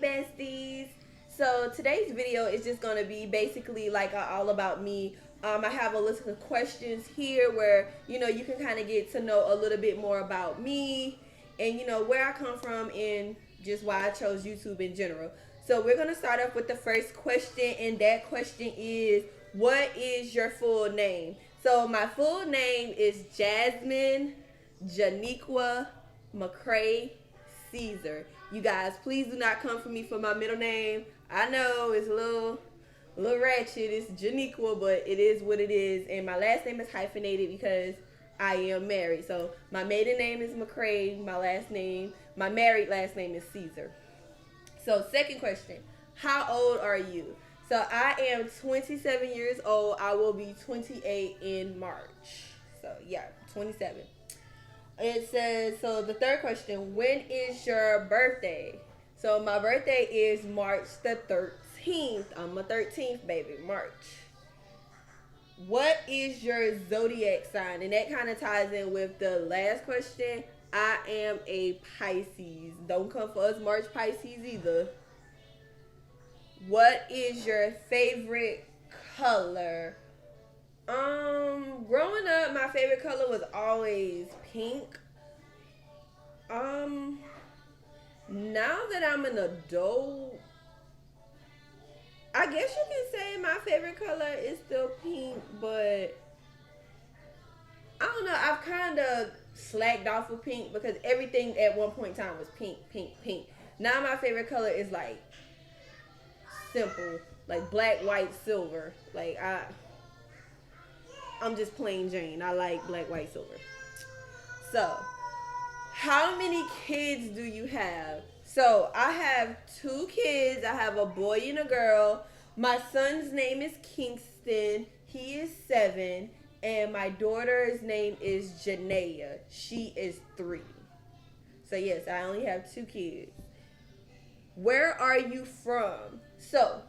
besties. So today's video is just going to be basically like all about me. I have a list of questions here where, you know, you can kind of get to know a little bit more about me and, you know, where I come from and just why I chose YouTube in general. So we're going to start off with the first question, and that question is, what is your full name? So my full name is Jasmine Janequia McCrae Caesar. You guys, please do not come for me for my middle name. I know it's a little ratchet. It's Janequia, but it is what it is. And my last name is hyphenated because I am married. So my maiden name is McCrae. My married last name is Caesar. So second question, how old are you? So I am 27 years old. I will be 28 in March. So yeah, 27. It says, so the third question, when is your birthday? So my birthday is March the 13th. I'm a 13th baby, March. What is your zodiac sign? And that kind of ties in with the last question. I am a Pisces. Don't come for us March Pisces either. What is your favorite color? Growing up, my favorite color was always pink. Now that I'm an adult, I guess you can say my favorite color is still pink, but I don't know. I've kind of slacked off of pink because everything at one point in time was pink, pink, pink. Now my favorite color is like simple, like black, white, silver. Like I'm just plain Jane. I like black, white, silver. So, how many kids do you have? So, I have 2 kids. I have a boy and a girl. My son's name is Kingston. He is 7. And my daughter's name is Janaea. She is 3. So, yes, I only have 2 kids. Where are you from? So,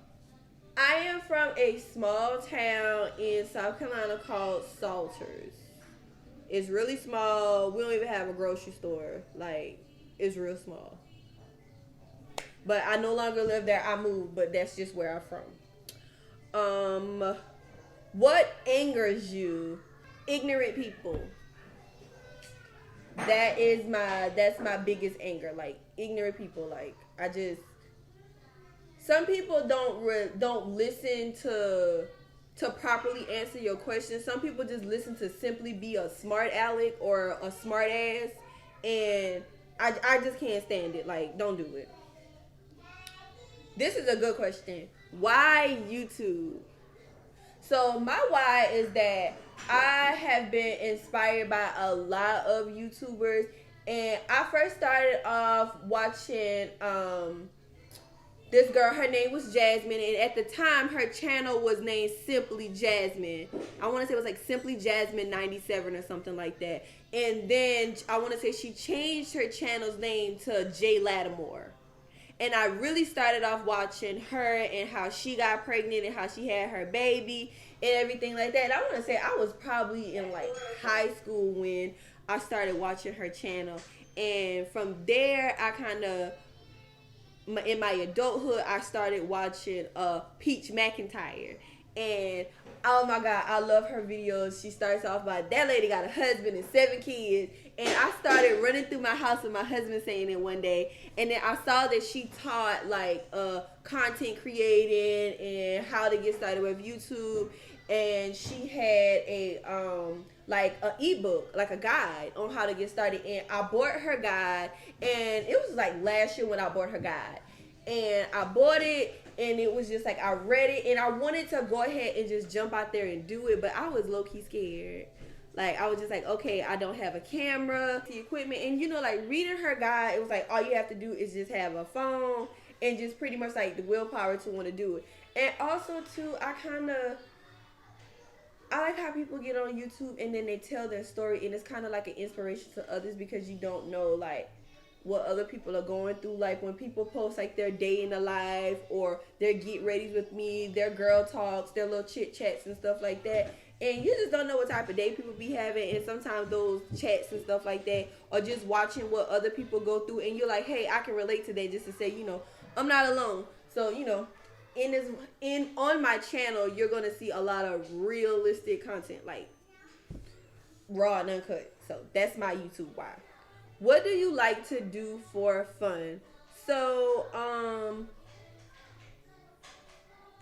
I am from a small town in South Carolina called Salters. It's really small. We don't even have a grocery store. Like, it's real small. But I no longer live there. I moved, but that's just where I'm from. What angers you? Ignorant people. That's my biggest anger. Like, ignorant people. Like, some people don't listen to properly answer your question. Some people just listen to simply be a smart aleck or a smart ass, and I just can't stand it. Like, don't do it. This is a good question. Why YouTube? So my why is that I have been inspired by a lot of YouTubers, and I first started off watching this girl. Her name was Jasmine, and at the time her channel was named Simply Jasmine. I want to say it was like Simply Jasmine 97 or something like that. And then I want to say she changed her channel's name to J Lattimore. And I really started off watching her and how she got pregnant and how she had her baby and everything like that. And I want to say I was probably in like high school when I started watching her channel. And from there, I kind of, in my adulthood, I started watching Peach McIntyre. And oh my God, I love her videos. She starts off by, that lady got a husband and 7 kids. And I started running through my house with my husband saying it one day. And then I saw that she taught like content creating and how to get started with YouTube. And she had a like an ebook, like a guide on how to get started. And I bought her guide, and it was like last year when I bought her guide. And I bought it, and it was just like I read it, and I wanted to go ahead and just jump out there and do it, but I was low-key scared. Like, I was just like, okay, I don't have a camera, the equipment, and you know, like reading her guide, it was like all you have to do is just have a phone and just pretty much like the willpower to want to do it. And also too, I like how people get on YouTube and then they tell their story, and it's kind of like an inspiration to others because you don't know like what other people are going through. Like when people post like their day in the life or their get readies with me, their girl talks, their little chit chats and stuff like that. And you just don't know what type of day people be having, and sometimes those chats and stuff like that, or just watching what other people go through, and you're like, hey, I can relate to that, just to say, you know, I'm not alone. So, in this on my channel, you're gonna see a lot of realistic content, like raw and uncut. So that's my YouTube why. What do you like to do for fun? So,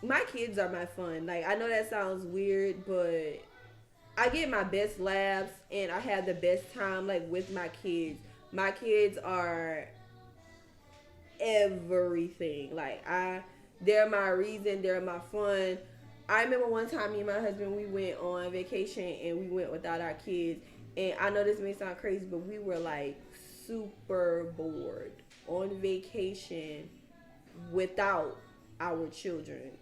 my kids are my fun. Like, I know that sounds weird, but I get my best laughs and I have the best time, like, with my kids. My kids are everything. Like, they're my reason, they're my fun. I remember one time me and my husband, we went on vacation and we went without our kids. And I know this may sound crazy, but we were like super bored on vacation without our children.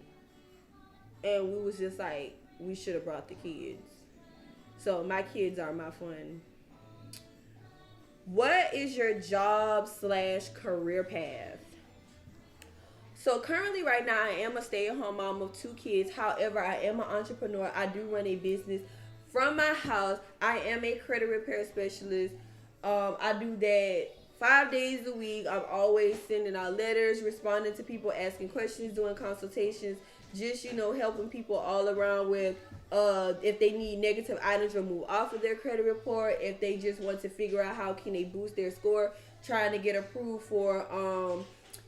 And we was just like, we should have brought the kids. So my kids are my fun. What is your job/career path? So currently right now I am a stay-at-home mom of 2 kids. However, I am an entrepreneur. I do run a business from my house. I am a credit repair specialist. I do that 5 days a week. I'm always sending out letters, responding to people, asking questions, doing consultations, just, helping people all around with if they need negative items removed off of their credit report, if they just want to figure out how can they boost their score, trying to get approved for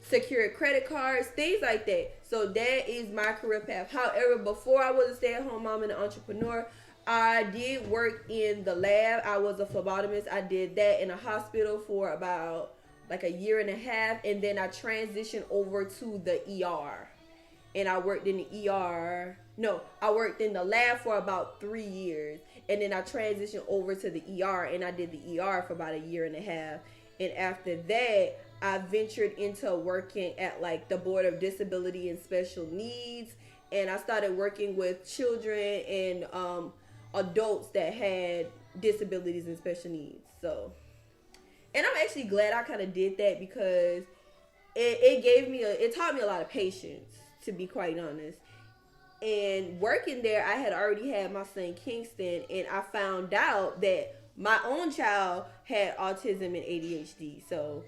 secured credit cards, things like that. So that is my career path. However, before I was a stay-at-home mom and an entrepreneur, I did work in the lab. I was a phlebotomist. I did that in a hospital for about like a year and a half, and then I transitioned over to the ER. And I worked in the ER. No, I worked in the lab for about 3 years, and then I transitioned over to the ER, and I did the ER for about a year and a half. And after that, I ventured into working at like the Board of Disability and Special Needs, and I started working with children and adults that had disabilities and special needs. So, and I'm actually glad I kind of did that because it taught me a lot of patience, to be quite honest. And working there, I had already had my son Kingston, and I found out that my own child had autism and ADHD. So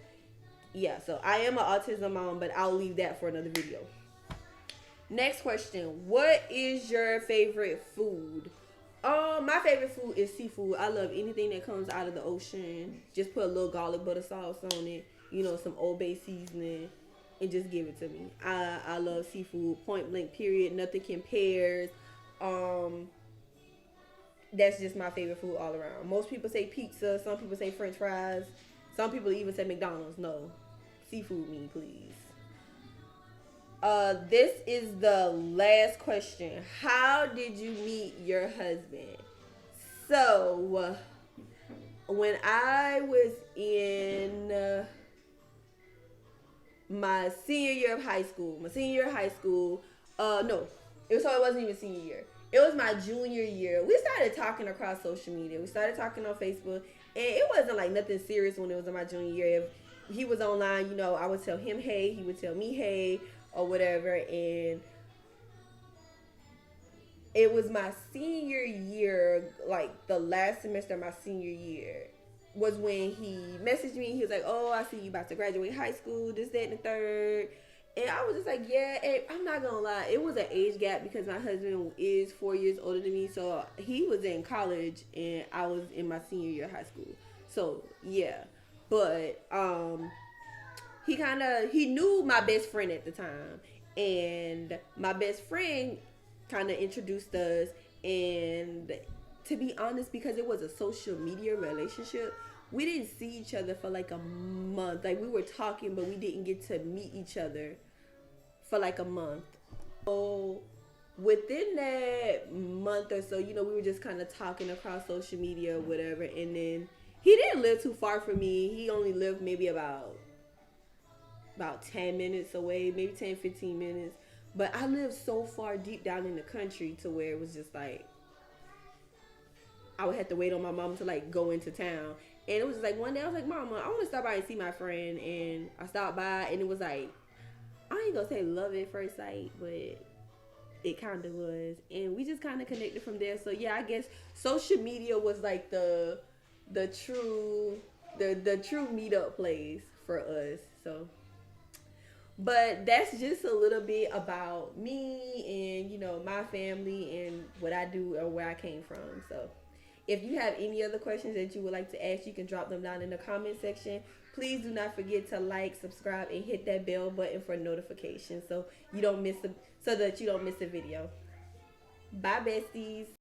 yeah, so I am an autism mom, but I'll leave that for another video. Next question. What is your favorite food? My favorite food is seafood. I love anything that comes out of the ocean. Just put a little garlic butter sauce on it, some Old Bay seasoning, and just give it to me. I love seafood, point blank period. Nothing compares. That's just my favorite food all around. Most people say pizza. Some people say French fries. Some people even say McDonald's. No, seafood me, please. This is the last question. How did you meet your husband? So, when I was in my senior year of high school, no, it wasn't even senior year. It was my junior year. We started talking across social media. We started talking on Facebook, and it wasn't like nothing serious when it was in my junior year. If he was online, I would tell him hey, he would tell me hey, or whatever. And it was my senior year, like the last semester of my senior year, was when he messaged me. He was like, oh, I see you about to graduate high school, this, that, and the third. And I was just like, yeah. And I'm not gonna lie, it was an age gap because my husband is 4 years older than me. So he was in college and I was in my senior year of high school. So yeah. But he knew my best friend at the time. And my best friend kind of introduced us. And to be honest, because it was a social media relationship, we didn't see each other for like a month. Like, we were talking, but we didn't get to meet each other for like a month. So within that month or so, we were just kind of talking across social media or whatever. And then he didn't live too far from me. He only lived maybe about 10 minutes away, maybe 10, 15 minutes. But I lived so far deep down in the country to where it was just like, I would have to wait on my mom to like go into town. And it was just like one day I was like, Mama, I want to stop by and see my friend. And I stopped by and it was like, I ain't gonna say love at first sight, but it kind of was. And we just kind of connected from there. So yeah, I guess social media was like the true meetup place for us. So But that's just a little bit about me and, my family and what I do or where I came from. So if you have any other questions that you would like to ask, you can drop them down in the comment section. Please do not forget to like, subscribe, and hit that bell button for notifications so that you don't miss a video. Bye, besties.